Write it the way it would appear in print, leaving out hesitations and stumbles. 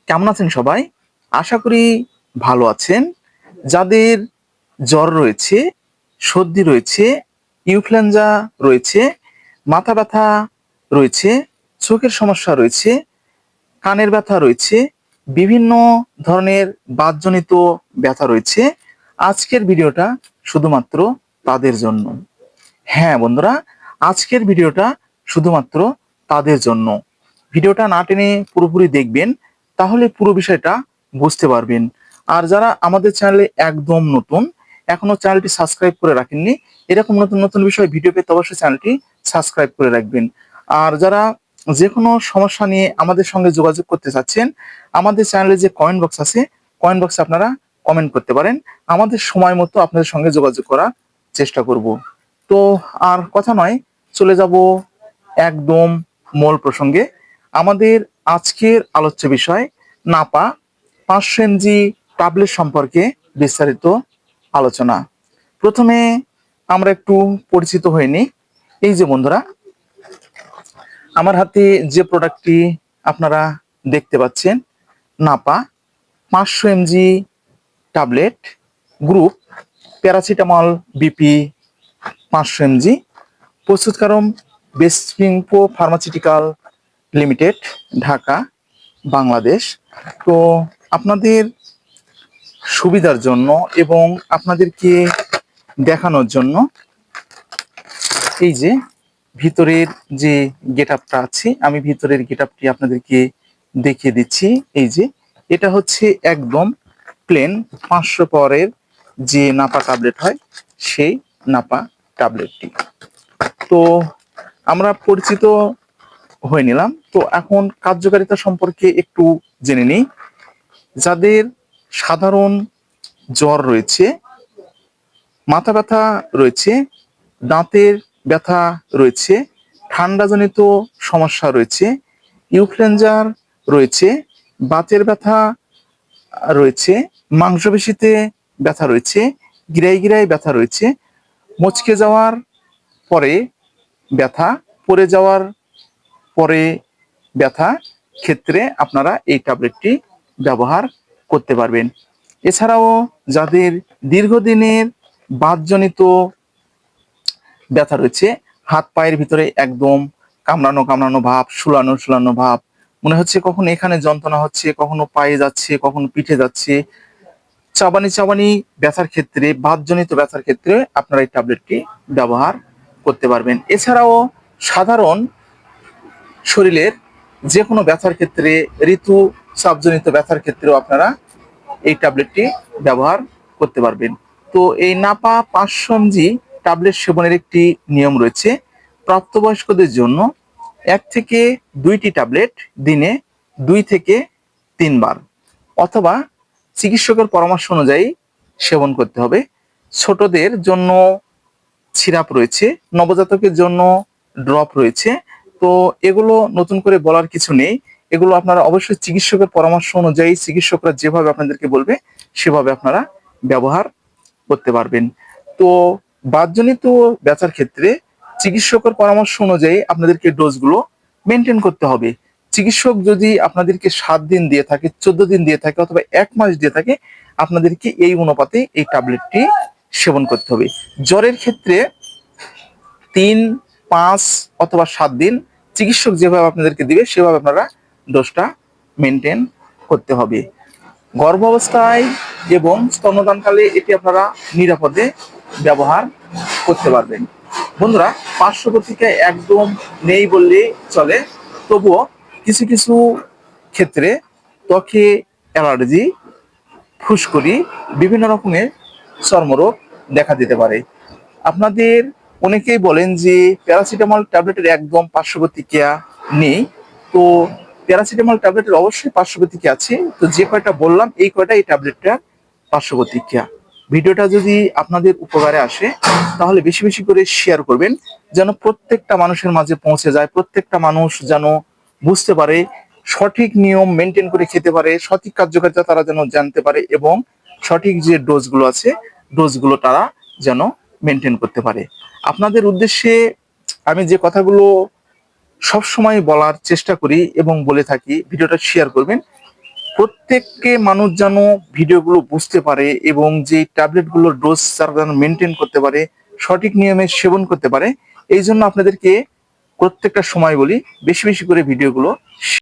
কেমন আছেন সবাই? আশা করি ভালো আছেন। যাদের জ্বর রয়েছে, সর্দি রয়েছে, ইনফ্লুয়েঞ্জা রয়েছে, মাথা ব্যথা রয়েছে, চোখের সমস্যা রয়েছে, কানের ব্যথা রয়েছে, বিভিন্ন ধরনের বাতজনিত ব্যথা রয়েছে, আজকের ভিডিওটা শুধুমাত্র তাদের জন্য। হ্যাঁ বন্ধুরা, আজকের ভিডিওটা শুধুমাত্র তাদের জন্য। ভিডিওটা না টেনে পুরোপুরি দেখবেন, তাহলে পুরো বিষয়টা বুঝতে পারবেন। আর যারা আমাদের চ্যানেলে একদম নতুন, এখনো চ্যানেলটি সাবস্ক্রাইব করে রাখেননি, এরকম নতুন নতুন বিষয় ভিডিও পেতে অবশ্যই চ্যানেলটি সাবস্ক্রাইব করে রাখবেন। আর যারা যে কোনো সমস্যা নিয়ে আমাদের সঙ্গে যোগাযোগ করতে চাচ্ছেন, আমাদের চ্যানেলে যে কমেন্ট বক্স আছে, কমেন্ট বক্সে আপনারা কমেন্ট করতে পারেন। আমাদের সময় মতো আপনাদের সঙ্গে যোগাযোগ করার চেষ্টা করব। তো আর কথা নয়, চলে যাব একদম মূল প্রসঙ্গে। আমাদের আজকের আলোচ্য বিষয় নাপা 500 mg ট্যাবলেট সম্পর্কে বিস্তারিত আলোচনা। প্রথমে আমরা একটু পরিচিত হয়ে নিই। এই যে বন্ধুরা, আমার হাতে যে প্রোডাক্টটি আপনারা দেখতে পাচ্ছেন, Napa 500 mg tablet, group paracetamol BP 500 mg, প্রস্তুতকারক বেসপিংপো ফার্মাসিউটিক্যাল লিমিটেড, ঢাকা, বাংলাদেশ। তো আপনাদের সুবিধার জন্য এবং আপনাদেরকে দেখানোর জন্য এই যে ভিতরের যে গেটআপটা আছে, আমি ভিতরের গেটআপটি আপনাদেরকে দেখিয়ে দিচ্ছি। এই যে এটা হচ্ছে একদম প্লেন 500 পাওয়ারের যে নাপা ট্যাবলেট হয়, সেই নাপা ট্যাবলেটটি। তো আমরা পরিচিত হয়ে নিলাম। তো এখন কার্যকারিতা সম্পর্কে একটু জেনে নিই। যাদের সাধারণ জ্বর রয়েছে, মাথা ব্যথা রয়েছে, দাঁতের ব্যথা রয়েছে, ঠান্ডাজনিত সমস্যা রয়েছে, ইনফ্লুয়েঞ্জার রয়েছে, বাতের ব্যথা রয়েছে, মাংসপেশিতে ব্যথা রয়েছে, গিরায় গিরায় ব্যথা রয়েছে, মচকে যাওয়ার পরে ব্যথা, পড়ে যাওয়ার পরে ব্যথা ক্ষেত্রে আপনারা এই ট্যাবলেটটি ব্যবহার করতে পারবেন। এছাড়াও যাদের দীর্ঘদিনের বাতজনিত ব্যথা রয়েছে, হাত পায়ের ভিতরে একদম কামড়ানো কামড়ানো ভাব, শুলানো শুলানো ভাব, মনে হচ্ছে কখনো এখানে যন্ত্রণা হচ্ছে, কখনো পায়ে যাচ্ছে, কখনো পিঠে যাচ্ছে, চাবানি চাবানি ব্যথার ক্ষেত্রে, বাতজনিত ব্যথার ক্ষেত্রে আপনারা এই ট্যাবলেটটি ব্যবহার করতে পারবেন। এছাড়াও সাধারণ শরীরের যে কোনো ব্যথার ক্ষেত্রে, ঋতুস্রাবজনিত ব্যথার ক্ষেত্রেও আপনারা এই ট্যাবলেটটি ব্যবহার করতে পারবেন। তো এই নাপা 500 mg ট্যাবলেট সেবনের একটি নিয়ম রয়েছে। প্রাপ্তবয়স্কদের জন্য 1 থেকে 2টি ট্যাবলেট দিনে 2 থেকে 3 বার অথবা চিকিৎসকের পরামর্শ অনুযায়ী সেবন করতে হবে। ছোটদের জন্য সিরাপ রয়েছে, নবজাতকের জন্য ড্রপ রয়েছে। তো এগুলো নতুন করে বলার কিছু নেই, এগুলো আপনারা অবশ্যই চিকিৎসকের পরামর্শ অনুযায়ী, চিকিৎসকরা যেভাবে আপনাদেরকে বলবে সেভাবে আপনারা ব্যবহার করতে পারবেন। তো বাতজনিত ব্যথার ক্ষেত্রে চিকিৎসকের পরামর্শ অনুযায়ী আপনাদেরকে ডোজগুলো মেনটেন করতে হবে। চিকিৎসক যদি আপনাদেরকে 7 দিন দিয়ে থাকে, 14 দিন দিয়ে থাকে অথবা 1 মাস দিয়ে থাকে, আপনাদেরকে এই অনুপাতে এই ট্যাবলেটটি সেবন করতে হবে। জ্বরের ক্ষেত্রে 3, 5 অথবা 7 দিন চিকিৎসক যেভাবে আপনাদেরকে দিবে সেভাবে আপনারা ডোজটা মেনটেন করতে হবে। গর্ভাবস্থায় এবং স্তন্যদানকালে এটি আপনারা নিরাপদে ব্যবহার করতে পারবেন। বন্ধুরা, পার্শ্ব প্রতিক্রিয়া একদম নেই বললেই চলে, তবুও কিছু কিছু ক্ষেত্রে ত্বকে অ্যালার্জি, ফুসকুড়ি, বিভিন্ন রকমের চর্মরোগ দেখা দিতে পারে। আপনাদের অনেকেই বলেন যে প্যারাসিটামল ট্যাবলেটের একদম পার্শ্ব প্রতিক্রিয়া নেই। তো প্যারাসিটামল ট্যাবলেটের অবশ্যই পার্শ্ব প্রতিক্রিয়া আছে। তো যে কয়টা বললাম এই কয়টা এই ট্যাবলেটটার পার্শ্ব প্রতিক্রিয়া। ভিডিওটা যদি আপনাদের উপকারে আসে তাহলে বেশি বেশি করে শেয়ার করবেন, যেন প্রত্যেকটা মানুষের মাঝে পৌঁছে যায়, প্রত্যেকটা মানুষ যেন বুঝতে পারে, সঠিক নিয়ম মেনটেন করে খেতে পারে, সঠিক কার্যকারিতা তারা যেন জানতে পারে এবং সঠিক যে ডোজগুলো আছে ডোজগুলো তারা যেন মেনটেন করতে পারে। আপনাদের উদ্দেশ্যে আমি যে কথাগুলো সবসময় বলার চেষ্টা করি এবং বলে থাকি, ভিডিওটা শেয়ার করবেন। প্রত্যেককে মানুষ যেন ভিডিওগুলো বুঝতে পারে এবং যে ট্যাবলেটগুলোর ডোজ তারা মেনটেন করতে পারে, সঠিক নিয়মে সেবন করতে পারে। এই জন্য আপনাদেরকে প্রত্যেকটা সময় বলি বেশি বেশি করে ভিডিওগুলো